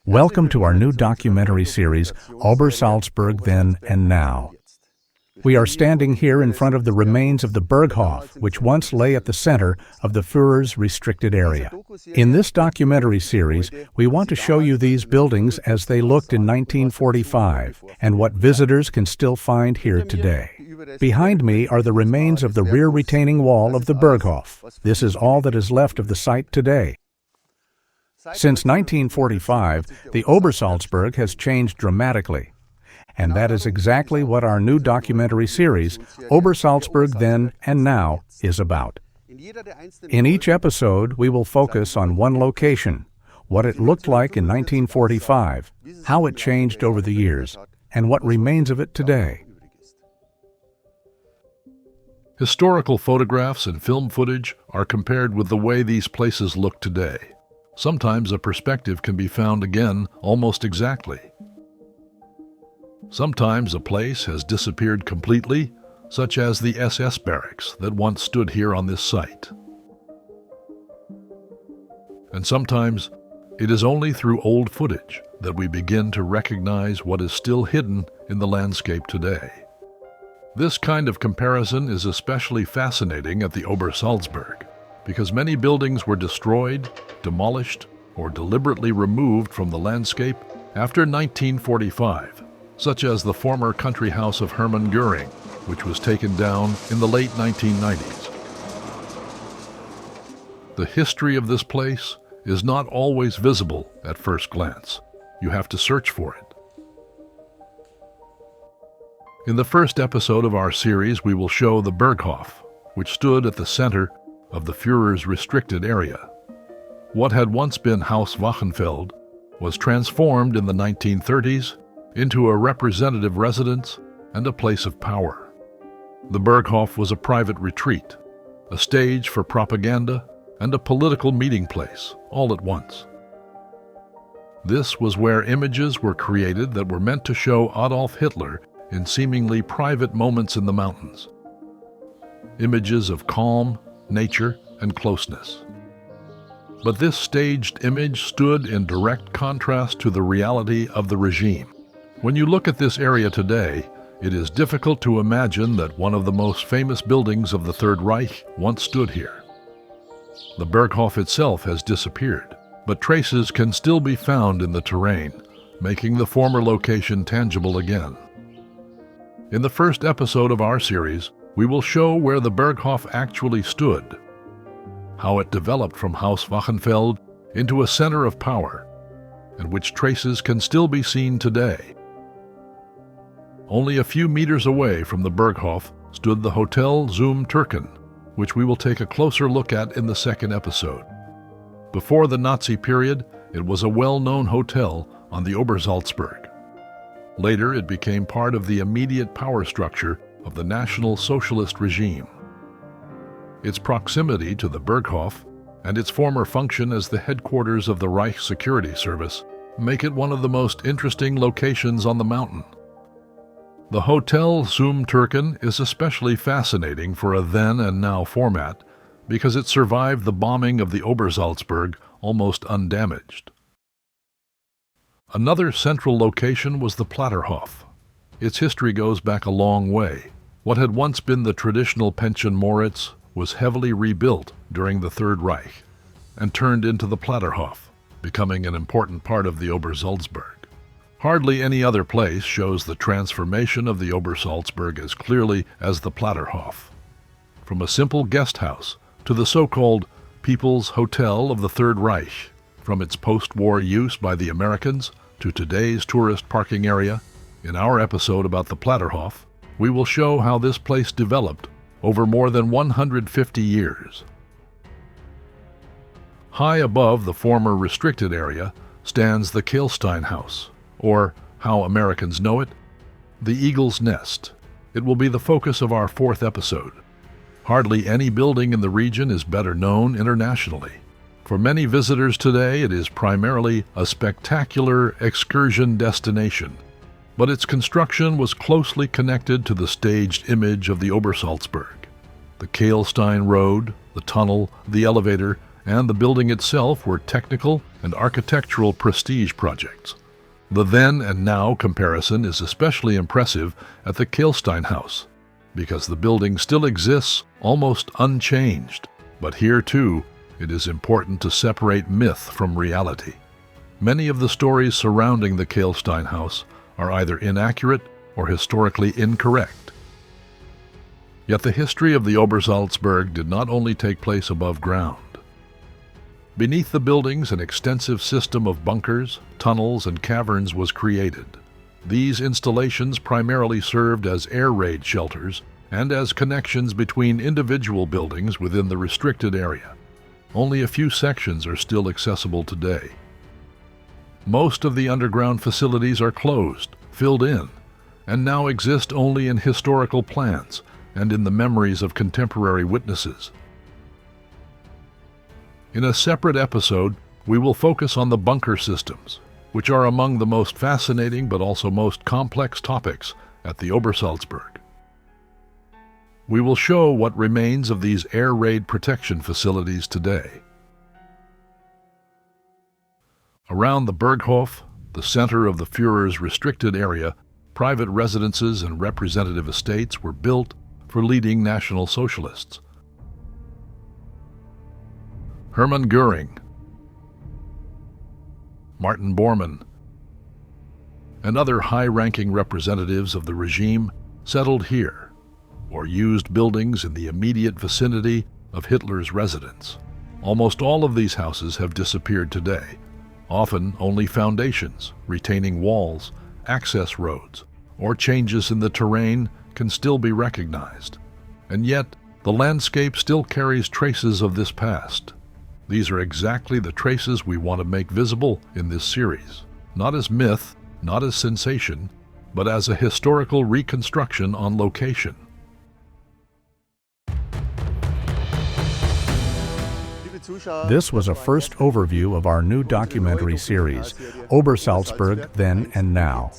Welcome to our new documentary series, Obersalzberg Then and Now. We are standing here in front of the remains of the Berghof, which once lay at the center of the Führer's restricted area. In this documentary series, we want to show you these buildings as they looked in 1945 and what visitors can still find here today. Behind me are the remains of the rear retaining wall of the Berghof. This is all that is left of the site today. Since 1945, the Obersalzberg has changed dramatically. And that is exactly what our new documentary series, Obersalzberg Then and Now, is about. In each episode, we will focus on one location, what it looked like in 1945, how it changed over the years, and what remains of it today. Historical photographs and film footage are compared with the way these places look today. Sometimes a perspective can be found again almost exactly. Sometimes a place has disappeared completely, such as the SS barracks that once stood here on this site. And sometimes it is only through old footage that we begin to recognize what is still hidden in the landscape today. This kind of comparison is especially fascinating at the Obersalzberg, because many buildings were destroyed, demolished, or deliberately removed from the landscape after 1945. Such as the former country house of Hermann Göring, which was taken down in the late 1990s. The history of this place is not always visible at first glance. You have to search for it. In the first episode of our series, we will show the Berghof, which stood at the center of the Führer's restricted area. What had once been Haus Wachenfeld was transformed in the 1930s into a representative residence and a place of power. The Berghof was a private retreat, a stage for propaganda, and a political meeting place, all at once. This was where images were created that were meant to show Adolf Hitler in seemingly private moments in the mountains. Images of calm, nature, and closeness. But this staged image stood in direct contrast to the reality of the regime. When you look at this area today, it is difficult to imagine that one of the most famous buildings of the Third Reich once stood here. The Berghof itself has disappeared, but traces can still be found in the terrain, making the former location tangible again. In the first episode of our series, we will show where the Berghof actually stood, how it developed from Haus Wachenfeld into a center of power, and which traces can still be seen today. Only a few meters away from the Berghof stood the Hotel Zum Türken, which we will take a closer look at in the second episode. Before the Nazi period, it was a well-known hotel on the Obersalzberg. Later, it became part of the immediate power structure of the National Socialist regime. Its proximity to the Berghof and its former function as the headquarters of the Reich Security Service make it one of the most interesting locations on the mountain. The Hotel Zum Türken is especially fascinating for a then and now format because it survived the bombing of the Obersalzberg almost undamaged. Another central location was the Platterhof. Its history goes back a long way. What had once been the traditional Pension Moritz was heavily rebuilt during the Third Reich and turned into the Platterhof, becoming an important part of the Obersalzberg. Hardly any other place shows the transformation of the Obersalzberg as clearly as the Platterhof. From a simple guest house to the so-called People's Hotel of the Third Reich, from its post-war use by the Americans to today's tourist parking area, in our episode about the Platterhof, we will show how this place developed over more than 150 years. High above the former restricted area stands the Kehlsteinhaus, or, how Americans know it, the Eagle's Nest. It will be the focus of our fourth episode. Hardly any building in the region is better known internationally. For many visitors today, it is primarily a spectacular excursion destination, but its construction was closely connected to the staged image of the Obersalzberg. The Kehlstein Road, the tunnel, the elevator, and the building itself were technical and architectural prestige projects. The then and now comparison is especially impressive at the Kehlsteinhaus, because the building still exists almost unchanged. But here, too, it is important to separate myth from reality. Many of the stories surrounding the Kehlsteinhaus are either inaccurate or historically incorrect. Yet the history of the Obersalzberg did not only take place above ground. Beneath the buildings, an extensive system of bunkers, tunnels, and caverns was created. These installations primarily served as air raid shelters and as connections between individual buildings within the restricted area. Only a few sections are still accessible today. Most of the underground facilities are closed, filled in, and now exist only in historical plans and in the memories of contemporary witnesses. In a separate episode, we will focus on the bunker systems, which are among the most fascinating but also most complex topics at the Obersalzberg. We will show what remains of these air raid protection facilities today. Around the Berghof, the center of the Führer's restricted area, private residences and representative estates were built for leading National Socialists. Hermann Göring, Martin Bormann, and other high-ranking representatives of the regime settled here, or used buildings in the immediate vicinity of Hitler's residence. Almost all of these houses have disappeared today, often only foundations, retaining walls, access roads, or changes in the terrain can still be recognized. And yet, the landscape still carries traces of this past. These are exactly the traces we want to make visible in this series, not as myth, not as sensation, but as a historical reconstruction on location. This was a first overview of our new documentary series, Obersalzberg Then and Now.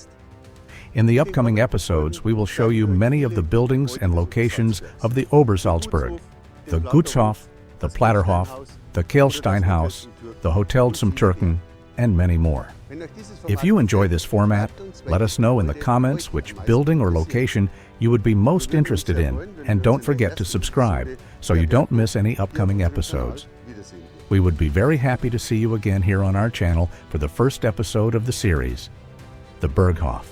In the upcoming episodes, we will show you many of the buildings and locations of the Obersalzberg, the Gutshof, the Platterhof, the Kehlsteinhaus, the Hotel Zum Türken, and many more. If you enjoy this format, let us know in the comments which building or location you would be most interested in, and don't forget to subscribe so you don't miss any upcoming episodes. We would be very happy to see you again here on our channel for the first episode of the series, the Berghof.